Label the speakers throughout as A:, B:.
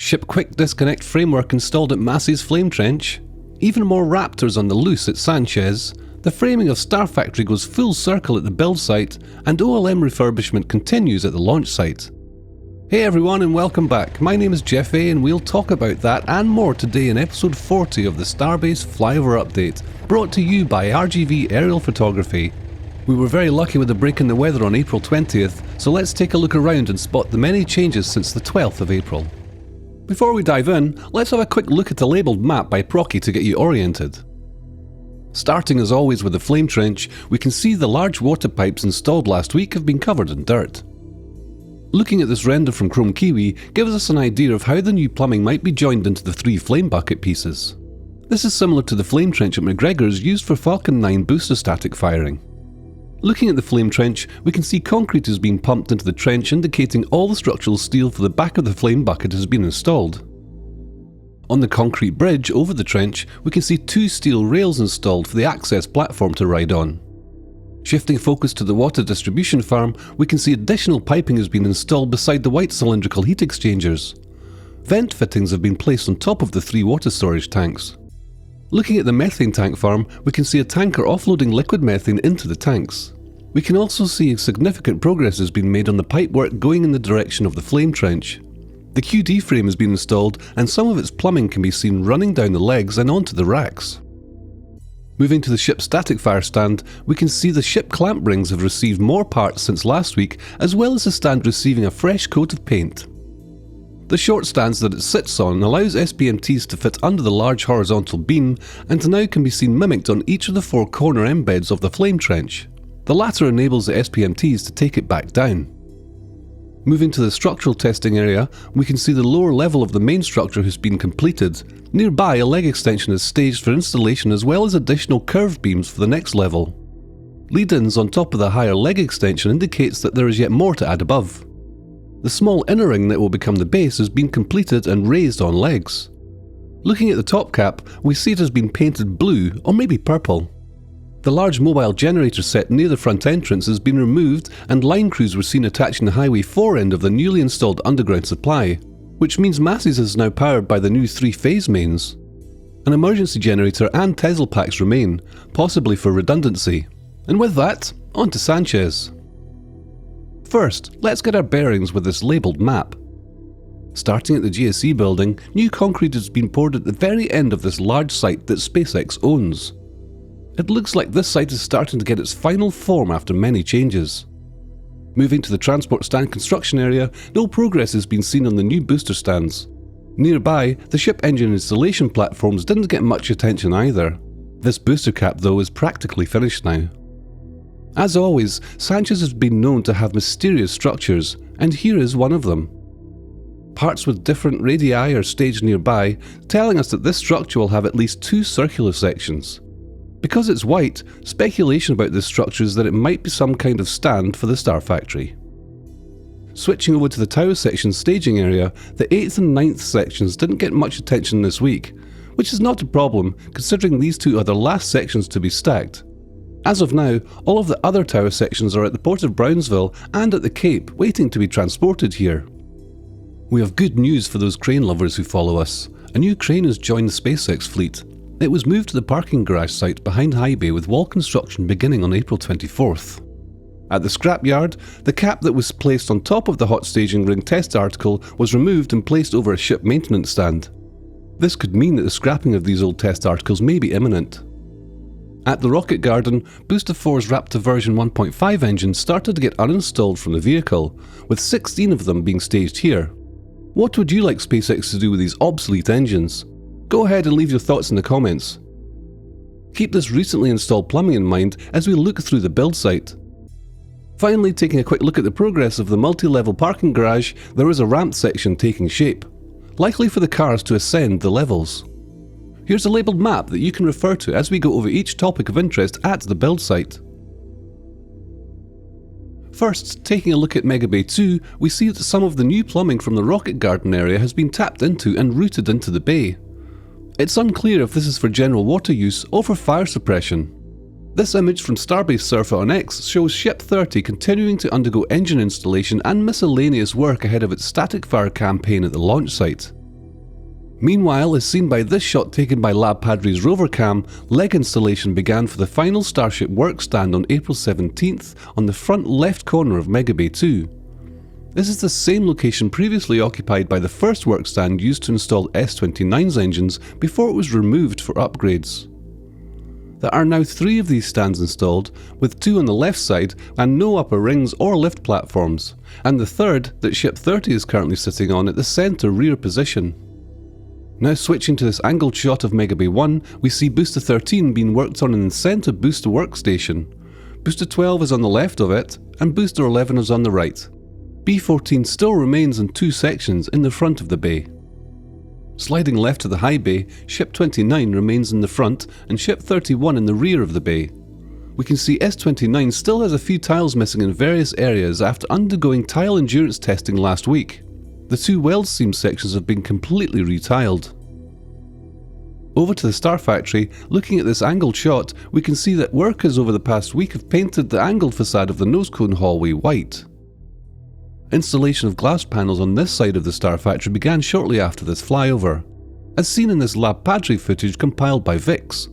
A: Ship quick disconnect framework installed at Massey's flame trench. Even more Raptors on the loose at Sanchez. The framing of Star Factory goes full circle at the build site, and OLM refurbishment continues at the launch site. Hey everyone and welcome back. My name is Jeff A and we'll talk about that and more today in episode 40 of the Starbase Flyover update, brought to you by RGV Aerial Photography. We were very lucky with the break in the weather on April 20th, so let's take a look around and spot the many changes since the 12th of April. Before we dive in, let's have a quick look at a labelled map by Procky to get you oriented. Starting as always with the flame trench, we can see the large water pipes installed last week have been covered in dirt. Looking at this render from Chrome Kiwi gives us an idea of how the new plumbing might be joined into the 3 flame bucket pieces. This is similar to the flame trench at McGregor's used for Falcon 9 booster static firing. Looking at the flame trench, we can see concrete is being pumped into the trench, indicating all the structural steel for the back of the flame bucket has been installed. On the concrete bridge over the trench, we can see 2 steel rails installed for the access platform to ride on. Shifting focus to the water distribution farm, we can see additional piping has been installed beside the white cylindrical heat exchangers. Vent fittings have been placed on top of the 3 water storage tanks. Looking at the methane tank farm, we can see a tanker offloading liquid methane into the tanks. We can also see significant progress has been made on the pipework going in the direction of the flame trench. The QD frame has been installed and some of its plumbing can be seen running down the legs and onto the racks. Moving to the ship's static fire stand, we can see the ship clamp rings have received more parts since last week, as well as the stand receiving a fresh coat of paint. The short stands that it sits on allows SPMTs to fit under the large horizontal beam and now can be seen mimicked on each of the 4 corner embeds of the flame trench. The latter enables the SPMTs to take it back down. Moving to the structural testing area, we can see the lower level of the main structure has been completed. Nearby, a leg extension is staged for installation as well as additional curved beams for the next level. Lead-ins on top of the higher leg extension indicates that there is yet more to add above. The small inner ring that will become the base has been completed and raised on legs. Looking at the top cap, we see it has been painted blue or maybe purple. The large mobile generator set near the front entrance has been removed and line crews were seen attaching the Highway 4 end of the newly installed underground supply, which means Massey's is now powered by the new 3-phase mains. An emergency generator and Tesla packs remain, possibly for redundancy. And with that, on to Sanchez. First, let's get our bearings with this labelled map. Starting at the GSE building, new concrete has been poured at the very end of this large site that SpaceX owns. It looks like this site is starting to get its final form after many changes. Moving to the transport stand construction area, no progress has been seen on the new booster stands. Nearby, the ship engine installation platforms didn't get much attention either. This booster cap though is practically finished now. As always, Sanchez has been known to have mysterious structures, and here is one of them. Parts with different radii are staged nearby, telling us that this structure will have at least 2 circular sections. Because it's white, speculation about this structure is that it might be some kind of stand for the Star Factory. Switching over to the tower section staging area, the 8th and 9th sections didn't get much attention this week, which is not a problem considering these 2 are the last sections to be stacked. As of now, all of the other tower sections are at the port of Brownsville and at the Cape waiting to be transported here. We have good news for those crane lovers who follow us. A new crane has joined the SpaceX fleet. It was moved to the parking garage site behind High Bay with wall construction beginning on April 24th. At the scrapyard, the cap that was placed on top of the hot staging ring test article was removed and placed over a ship maintenance stand. This could mean that the scrapping of these old test articles may be imminent. At the rocket garden, Booster 4's Raptor version 1.5 engines started to get uninstalled from the vehicle, with 16 of them being staged here. What would you like SpaceX to do with these obsolete engines? Go ahead and leave your thoughts in the comments. Keep this recently installed plumbing in mind as we look through the build site. Finally, taking a quick look at the progress of the multi-level parking garage, there is a ramp section taking shape, likely for the cars to ascend the levels. Here's a labelled map that you can refer to as we go over each topic of interest at the build site. First, taking a look at Mega Bay 2, we see that some of the new plumbing from the rocket garden area has been tapped into and routed into the bay. It's unclear if this is for general water use or for fire suppression. This image from Starbase Surfer on X shows Ship 30 continuing to undergo engine installation and miscellaneous work ahead of its static fire campaign at the launch site. Meanwhile, as seen by this shot taken by Labpadre's rover cam, leg installation began for the final Starship work stand on April 17th on the front left corner of Mega Bay 2. This is the same location previously occupied by the first work stand used to install S-29's engines before it was removed for upgrades. There are now 3 of these stands installed, with 2 on the left side and no upper rings or lift platforms, and the third that Ship 30 is currently sitting on at the centre rear position. Now switching to this angled shot of Mega Bay 1, we see Booster 13 being worked on in the centre booster workstation. Booster 12 is on the left of it, and Booster 11 is on the right. B14 still remains in 2 sections in the front of the bay. Sliding left to the high bay, Ship 29 remains in the front and Ship 31 in the rear of the bay. We can see S29 still has a few tiles missing in various areas after undergoing tile endurance testing last week. The 2 weld seam sections have been completely retiled. Over to the Star Factory, looking at this angled shot, we can see that workers over the past week have painted the angled facade of the nose cone hallway white. Installation of glass panels on this side of the Star Factory began shortly after this flyover, as seen in this Labpadre footage compiled by Vix.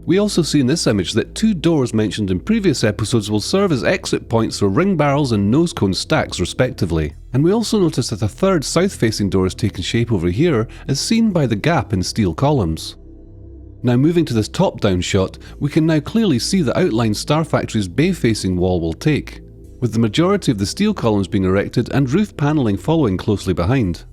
A: We also see in this image that 2 doors mentioned in previous episodes will serve as exit points for ring barrels and nose cone stacks respectively, and we also notice that a third south-facing door has taken shape over here, as seen by the gap in steel columns. Now moving to this top-down shot, we can now clearly see the outline Star Factory's bay-facing wall will take, with the majority of the steel columns being erected and roof panelling following closely behind.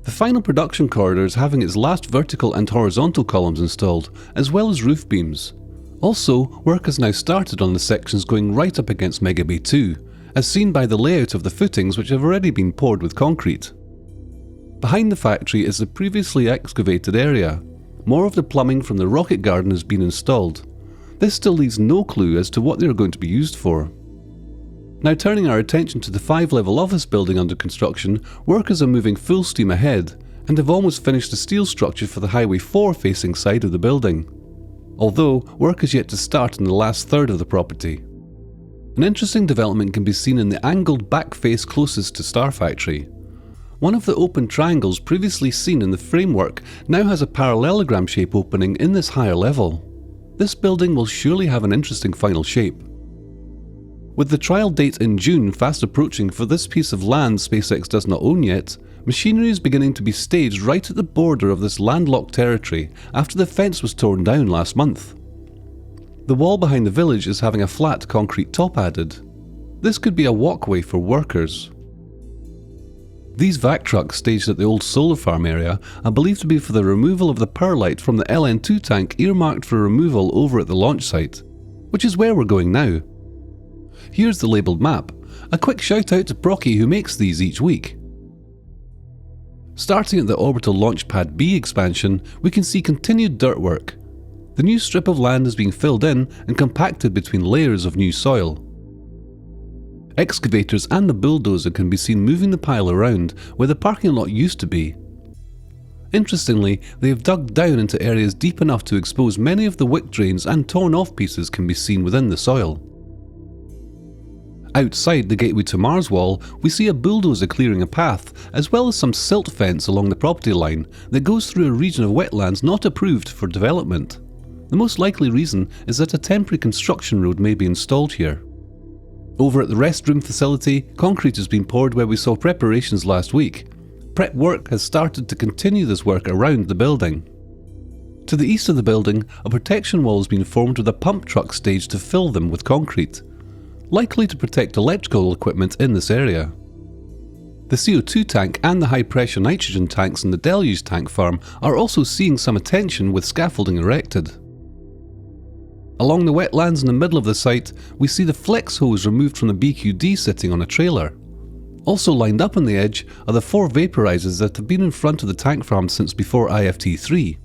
A: The final production corridor is having its last vertical and horizontal columns installed, as well as roof beams. Also, work has now started on the sections going right up against Mega Bay 2, as seen by the layout of the footings which have already been poured with concrete. Behind the factory is the previously excavated area. More of the plumbing from the rocket garden has been installed. This still leaves no clue as to what they are going to be used for. Now turning our attention to the 5-level office building under construction, workers are moving full steam ahead and have almost finished the steel structure for the Highway 4 facing side of the building. Although, work is yet to start in the last third of the property. An interesting development can be seen in the angled back face closest to Star Factory. One of the open triangles previously seen in the framework now has a parallelogram shape opening in this higher level. This building will surely have an interesting final shape. With the trial date in June fast approaching for this piece of land SpaceX does not own yet, machinery is beginning to be staged right at the border of this landlocked territory after the fence was torn down last month. The wall behind the village is having a flat concrete top added. This could be a walkway for workers. These vac trucks staged at the old solar farm area are believed to be for the removal of the perlite from the LN2 tank earmarked for removal over at the launch site, which is where we're going now. Here's the labelled map. A quick shout out to Procky who makes these each week. Starting at the Orbital Launchpad B expansion, we can see continued dirt work. The new strip of land is being filled in and compacted between layers of new soil. Excavators and the bulldozer can be seen moving the pile around where the parking lot used to be. Interestingly, they have dug down into areas deep enough to expose many of the wick drains, and torn off pieces can be seen within the soil. Outside the Gateway to Mars wall, we see a bulldozer clearing a path, as well as some silt fence along the property line that goes through a region of wetlands not approved for development. The most likely reason is that a temporary construction road may be installed here. Over at the restroom facility, concrete has been poured where we saw preparations last week. Prep work has started to continue this work around the building. To the east of the building, a protection wall has been formed with a pump truck staged to fill them with concrete, likely to protect electrical equipment in this area. The CO2 tank and the high-pressure nitrogen tanks in the Deluge tank farm are also seeing some attention with scaffolding erected. Along the wetlands in the middle of the site, we see the flex hose removed from the BQD sitting on a trailer. Also lined up on the edge are the 4 vaporizers that have been in front of the tank farm since before IFT3.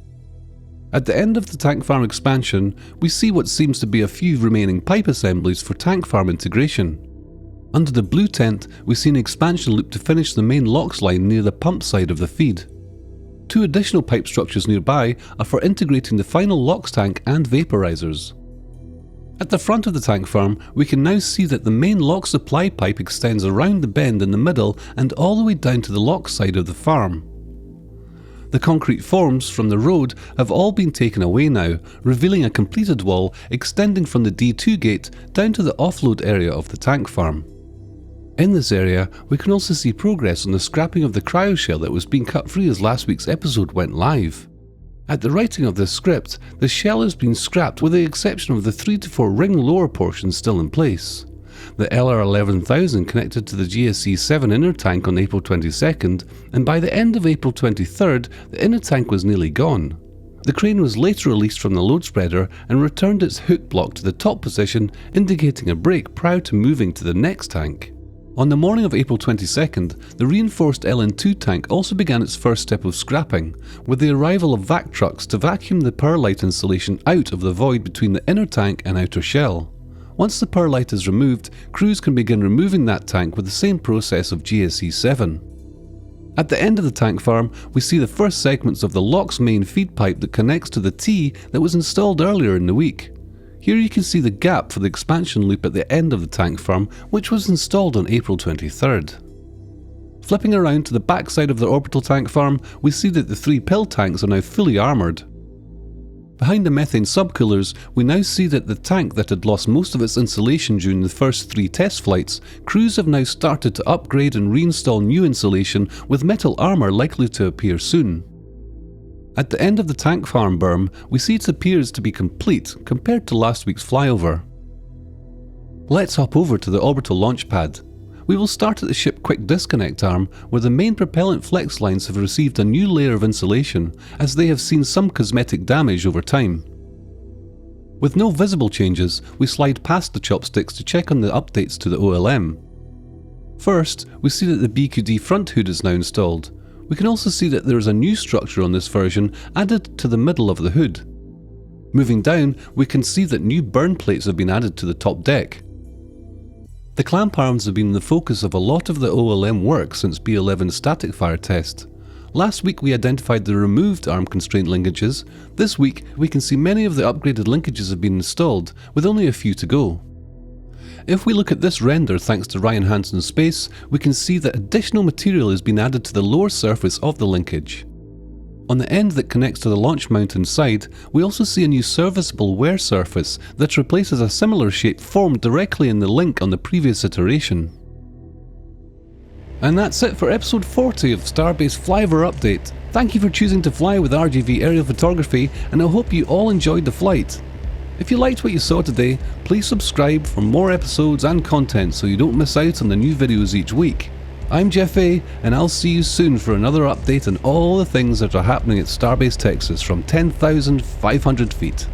A: At the end of the tank farm expansion, we see what seems to be a few remaining pipe assemblies for tank farm integration. Under the blue tent, we see an expansion loop to finish the main LOX line near the pump side of the feed. 2 additional pipe structures nearby are for integrating the final LOX tank and vaporizers. At the front of the tank farm, we can now see that the main LOX supply pipe extends around the bend in the middle and all the way down to the LOX side of the farm. The concrete forms from the road have all been taken away now, revealing a completed wall extending from the D2 gate down to the offload area of the tank farm. In this area, we can also see progress on the scrapping of the cryoshell that was being cut free as last week's episode went live. At the writing of this script, the shell has been scrapped with the exception of the 3 to 4 ring lower portions still in place. The LR11000 connected to the GSC-7 inner tank on April 22nd, and by the end of April 23rd, the inner tank was nearly gone. The crane was later released from the load spreader and returned its hook block to the top position, indicating a break prior to moving to the next tank. On the morning of April 22nd, the reinforced LN2 tank also began its first step of scrapping, with the arrival of vac trucks to vacuum the perlite insulation out of the void between the inner tank and outer shell. Once the perlite is removed, crews can begin removing that tank with the same process of GSC-7. At the end of the tank farm, we see the first segments of the LOX main feed pipe that connects to the T that was installed earlier in the week. Here you can see the gap for the expansion loop at the end of the tank farm, which was installed on April 23rd. Flipping around to the backside of the orbital tank farm, we see that the 3 pill tanks are now fully armoured. Behind the methane subcoolers, we now see that the tank that had lost most of its insulation during the first 3 test flights, crews have now started to upgrade and reinstall new insulation with metal armour likely to appear soon. At the end of the tank farm berm, we see it appears to be complete compared to last week's flyover. Let's hop over to the orbital launchpad. We will start at the ship quick disconnect arm, where the main propellant flex lines have received a new layer of insulation, as they have seen some cosmetic damage over time. With no visible changes, we slide past the chopsticks to check on the updates to the OLM. First, we see that the BQD front hood is now installed. We can also see that there is a new structure on this version added to the middle of the hood. Moving down, we can see that new burn plates have been added to the top deck. The clamp arms have been the focus of a lot of the OLM work since B11's static fire test. Last week we identified the removed arm constraint linkages. This week we can see many of the upgraded linkages have been installed, with only a few to go. If we look at this render thanks to Ryan Hansen's space, we can see that additional material has been added to the lower surface of the linkage. On the end that connects to the launch mount inside, we also see a new serviceable wear surface that replaces a similar shape formed directly in the link on the previous iteration. And that's it for episode 40 of Starbase Flyover Update. Thank you for choosing to fly with RGV Aerial Photography, and I hope you all enjoyed the flight. If you liked what you saw today, please subscribe for more episodes and content so you don't miss out on the new videos each week. I'm Jeff A, and I'll see you soon for another update on all the things that are happening at Starbase, Texas from 10,500 feet.